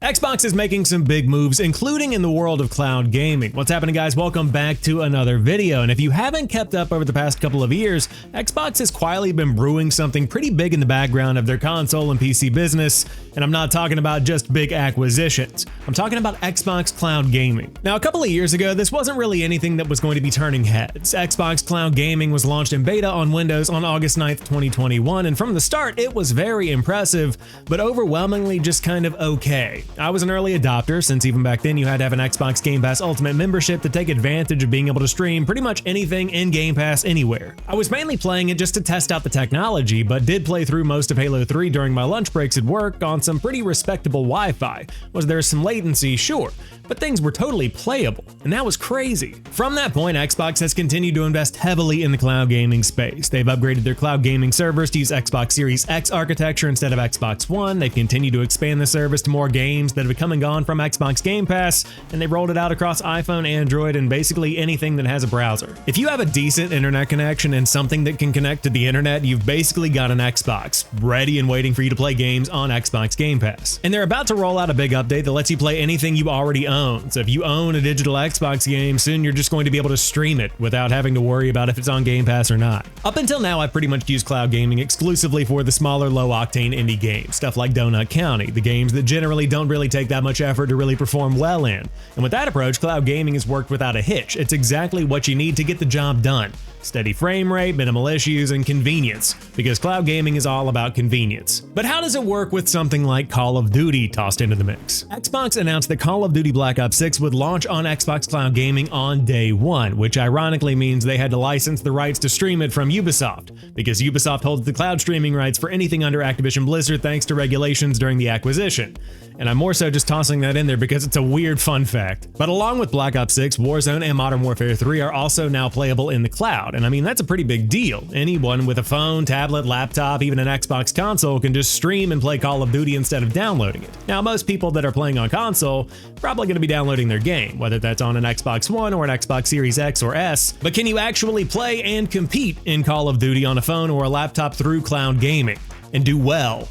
Xbox is making some big moves, including in the world of cloud gaming. What's happening, guys? Welcome back to another video. And if you haven't kept up over the past couple of years, Xbox has quietly been brewing something pretty big in the background of their console and PC business. And I'm not talking about just big acquisitions. I'm talking about Xbox Cloud Gaming. Now, a couple of years ago, this wasn't really anything that was going to be turning heads. Xbox Cloud Gaming was launched in beta on Windows on August 9th, 2021. And from the start, it was very impressive, but overwhelmingly just kind of okay. I was an early adopter, since even back then you had to have an Xbox Game Pass Ultimate membership to take advantage of being able to stream pretty much anything in Game Pass anywhere. I was mainly playing it just to test out the technology, but did play through most of Halo 3 during my lunch breaks at work on some pretty respectable Wi-Fi. Was there some latency? Sure, but things were totally playable, and that was crazy. From that point, Xbox has continued to invest heavily in the cloud gaming space. They've upgraded their cloud gaming servers to use Xbox Series X architecture instead of Xbox One. They've continued to expand the service to more games that have come and gone from Xbox Game Pass, and they rolled it out across iPhone, Android, and basically anything that has a browser. If you have a decent internet connection and something that can connect to the internet, you've basically got an Xbox, ready and waiting for you to play games on Xbox Game Pass. And they're about to roll out a big update that lets you play anything you already own. So if you own a digital Xbox game, soon you're just going to be able to stream it without having to worry about if it's on Game Pass or not. Up until now, I've pretty much used cloud gaming exclusively for the smaller, low-octane indie games, stuff like Donut County, the games that generally don't really take that much effort to really perform well in. And with that approach, cloud gaming has worked without a hitch. It's exactly what you need to get the job done. Steady frame rate, minimal issues, and convenience, because cloud gaming is all about convenience. But how does it work with something like Call of Duty tossed into the mix? Xbox announced that Call of Duty Black Ops 6 would launch on Xbox Cloud Gaming on day one, which ironically means they had to license the rights to stream it from Ubisoft, because Ubisoft holds the cloud streaming rights for anything under Activision Blizzard thanks to regulations during the acquisition. And I'm more so just tossing that in there because it's a weird fun fact. But along with Black Ops 6, Warzone and Modern Warfare 3 are also now playable in the cloud. And I mean, that's a pretty big deal. Anyone with a phone, tablet, laptop, even an Xbox console can just stream and play Call of Duty instead of downloading it. Now, most people that are playing on console are probably going to be downloading their game, whether that's on an Xbox One or an Xbox Series X or S. But can you actually play and compete in Call of Duty on a phone or a laptop through cloud gaming and do well?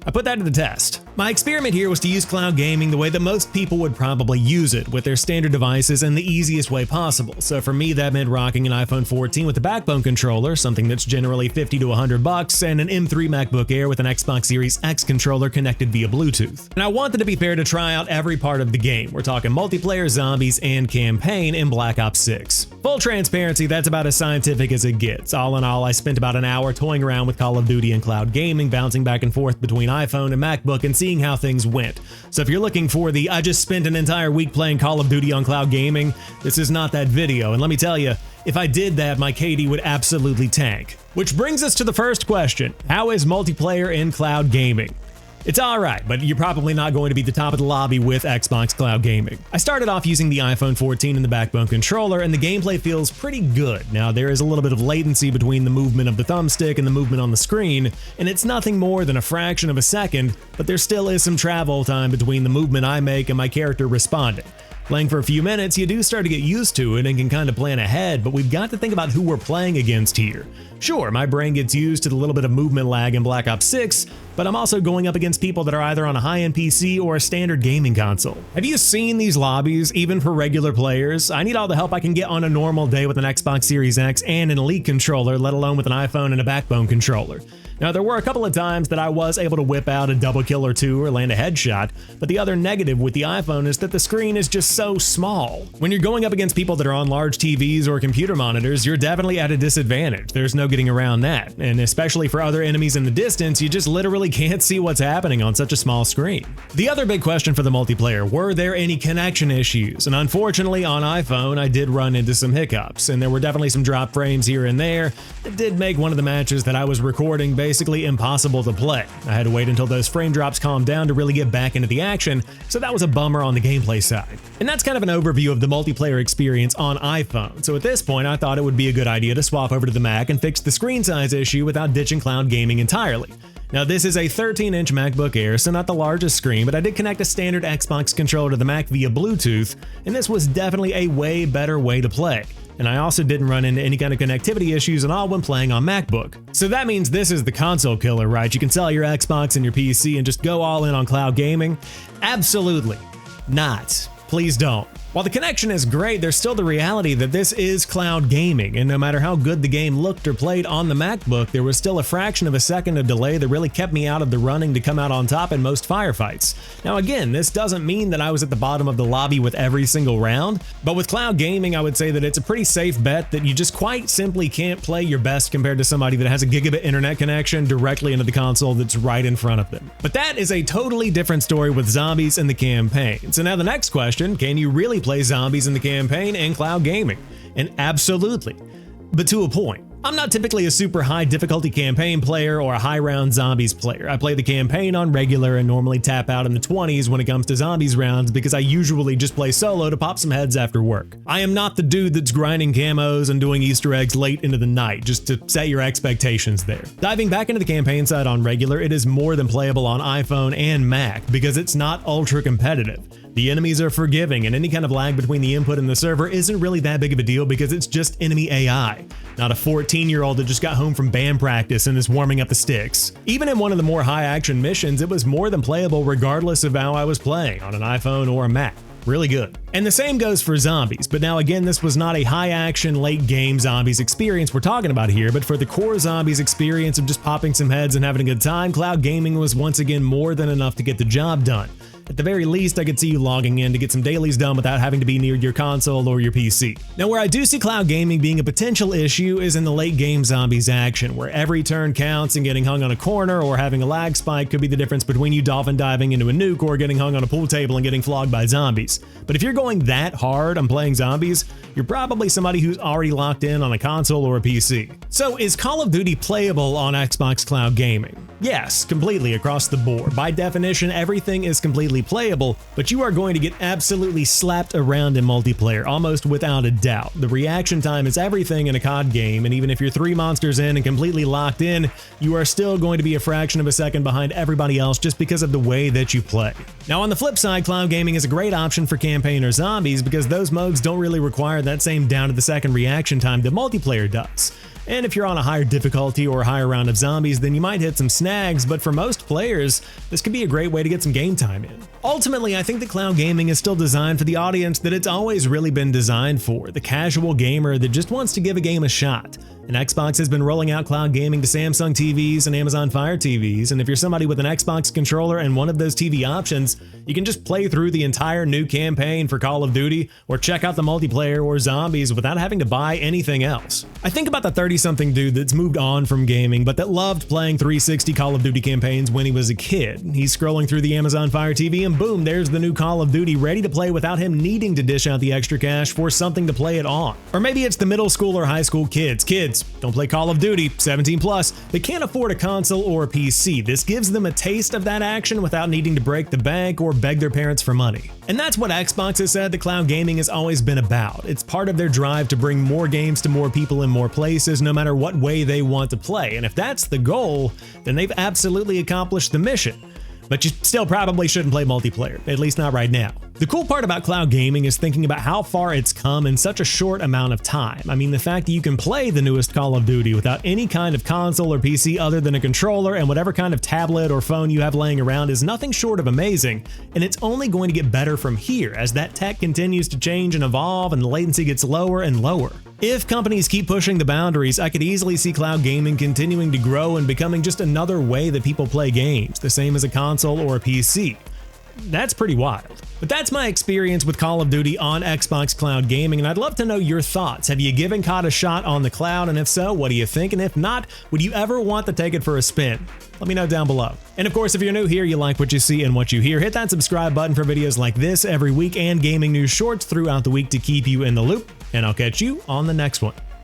I put that to the test. My experiment here was to use cloud gaming the way that most people would probably use it, with their standard devices in the easiest way possible. So for me, that meant rocking an iPhone 14 with a Backbone controller, something that's generally $50 to $100, and an M3 MacBook Air with an Xbox Series X controller connected via Bluetooth. And I wanted to be fair to try out every part of the game. We're talking multiplayer, zombies, and campaign in Black Ops 6. Full transparency, that's about as scientific as it gets. All in all, I spent about an hour toying around with Call of Duty and cloud gaming, bouncing back and forth between iPhone and MacBook and seeing how things went. So if you're looking for the I just spent an entire week playing Call of Duty on cloud gaming, this is not that video. And let me tell you, if I did that, my KD would absolutely tank. Which brings us to the first question. How is multiplayer in cloud gaming? It's alright, but you're probably not going to be the top of the lobby with Xbox Cloud Gaming. I started off using the iPhone 14 and the Backbone controller, and the gameplay feels pretty good. Now, there is a little bit of latency between the movement of the thumbstick and the movement on the screen, and it's nothing more than a fraction of a second, but there still is some travel time between the movement I make and my character responding. Playing for a few minutes, you do start to get used to it and can kind of plan ahead, but we've got to think about who we're playing against here. Sure, my brain gets used to the little bit of movement lag in Black Ops 6, but I'm also going up against people that are either on a high-end PC or a standard gaming console. Have you seen these lobbies, even for regular players? I need all the help I can get on a normal day with an Xbox Series X and an Elite controller, let alone with an iPhone and a Backbone controller. Now, there were a couple of times that I was able to whip out a double kill or two or land a headshot, but the other negative with the iPhone is that the screen is just so small. When you're going up against people that are on large TVs or computer monitors, you're definitely at a disadvantage. There's no getting around that, and especially for other enemies in the distance, you just literally can't see what's happening on such a small screen. The other big question for the multiplayer, were there any connection issues? And unfortunately, on iPhone, I did run into some hiccups, and there were definitely some drop frames here and there that did make one of the matches that I was recording basically impossible to play. I had to wait until those frame drops calmed down to really get back into the action, so that was a bummer on the gameplay side. And that's kind of an overview of the multiplayer experience on iPhone, so at this point I thought it would be a good idea to swap over to the Mac and fix the screen size issue without ditching cloud gaming entirely. Now this is a 13-inch MacBook Air, so not the largest screen, but I did connect a standard Xbox controller to the Mac via Bluetooth, and this was definitely a way better way to play. And I also didn't run into any kind of connectivity issues at all when playing on MacBook. So that means this is the console killer, right? You can sell your Xbox and your PC and just go all in on cloud gaming? Absolutely not. Please don't. While the connection is great, there's still the reality that this is cloud gaming, and no matter how good the game looked or played on the MacBook, there was still a fraction of a second of delay that really kept me out of the running to come out on top in most firefights. Now again, this doesn't mean that I was at the bottom of the lobby with every single round, but with cloud gaming I would say that it's a pretty safe bet that you just quite simply can't play your best compared to somebody that has a gigabit internet connection directly into the console that's right in front of them. But that is a totally different story with zombies in the campaign. So now the next question, can you really play zombies in the campaign in cloud gaming? And absolutely, but to a point. I'm not typically a super high difficulty campaign player or a high round zombies player. I play the campaign on regular and normally tap out in the 20s when it comes to zombies rounds because I usually just play solo to pop some heads after work. I am not the dude that's grinding camos and doing Easter eggs late into the night, just to set your expectations there. Diving back into the campaign side on regular, it is more than playable on iPhone and Mac because it's not ultra competitive. The enemies are forgiving, and any kind of lag between the input and the server isn't really that big of a deal because it's just enemy AI, not a 14-year-old that just got home from band practice and is warming up the sticks. Even in one of the more high-action missions, it was more than playable regardless of how I was playing, on an iPhone or a Mac. Really good. And the same goes for zombies, but now again, this was not a high-action, late-game zombies experience we're talking about here, but for the core zombies experience of just popping some heads and having a good time, cloud gaming was once again more than enough to get the job done. At the very least, I could see you logging in to get some dailies done without having to be near your console or your PC. Now, where I do see cloud gaming being a potential issue is in the late game zombies action, where every turn counts and getting hung on a corner or having a lag spike could be the difference between you dolphin diving into a nuke or getting hung on a pool table and getting flogged by zombies. But if you're going that hard on playing zombies, you're probably somebody who's already locked in on a console or a PC. So is Call of Duty playable on Xbox Cloud Gaming? Yes, completely across the board. By definition, everything is completely playable, but you are going to get absolutely slapped around in multiplayer, almost without a doubt. The reaction time is everything in a COD game, and even if you're 3 monsters in and completely locked in, you are still going to be a fraction of a second behind everybody else just because of the way that you play. Now on the flip side, cloud gaming is a great option for campaign or zombies because those modes don't really require that same down-to-the-second reaction time that multiplayer does. And if you're on a higher difficulty or a higher round of zombies, then you might hit some snags, but for most players, this could be a great way to get some game time in. Ultimately, I think that cloud gaming is still designed for the audience that it's always really been designed for, the casual gamer that just wants to give a game a shot. And Xbox has been rolling out cloud gaming to Samsung TVs and Amazon Fire TVs, and if you're somebody with an Xbox controller and one of those TV options, you can just play through the entire new campaign for Call of Duty or check out the multiplayer or zombies without having to buy anything else. I think about the 30-something dude that's moved on from gaming but that loved playing 360 Call of Duty campaigns when he was a kid. He's scrolling through the Amazon Fire TV and boom, there's the new Call of Duty ready to play without him needing to dish out the extra cash for something to play it on. Or maybe it's the middle school or high school kids, don't play Call of Duty, 17 plus. They can't afford a console or a PC. This gives them a taste of that action without needing to break the bank or beg their parents for money. And that's what Xbox has said that cloud gaming has always been about. It's part of their drive to bring more games to more people in more places, no matter what way they want to play. And if that's the goal, then they've absolutely accomplished the mission. But you still probably shouldn't play multiplayer, at least not right now. The cool part about cloud gaming is thinking about how far it's come in such a short amount of time. I mean, the fact that you can play the newest Call of Duty without any kind of console or PC other than a controller and whatever kind of tablet or phone you have laying around is nothing short of amazing, and it's only going to get better from here as that tech continues to change and evolve and the latency gets lower and lower. If companies keep pushing the boundaries, I could easily see cloud gaming continuing to grow and becoming just another way that people play games, the same as a console or a PC. That's pretty wild. But that's my experience with Call of Duty on Xbox Cloud Gaming, and I'd love to know your thoughts. Have you given COD a shot on the cloud, and if so, what do you think? And if not, would you ever want to take it for a spin? Let me know down below. And of course, if you're new here, you like what you see and what you hear, hit that subscribe button for videos like this every week and gaming news shorts throughout the week to keep you in the loop, and I'll catch you on the next one.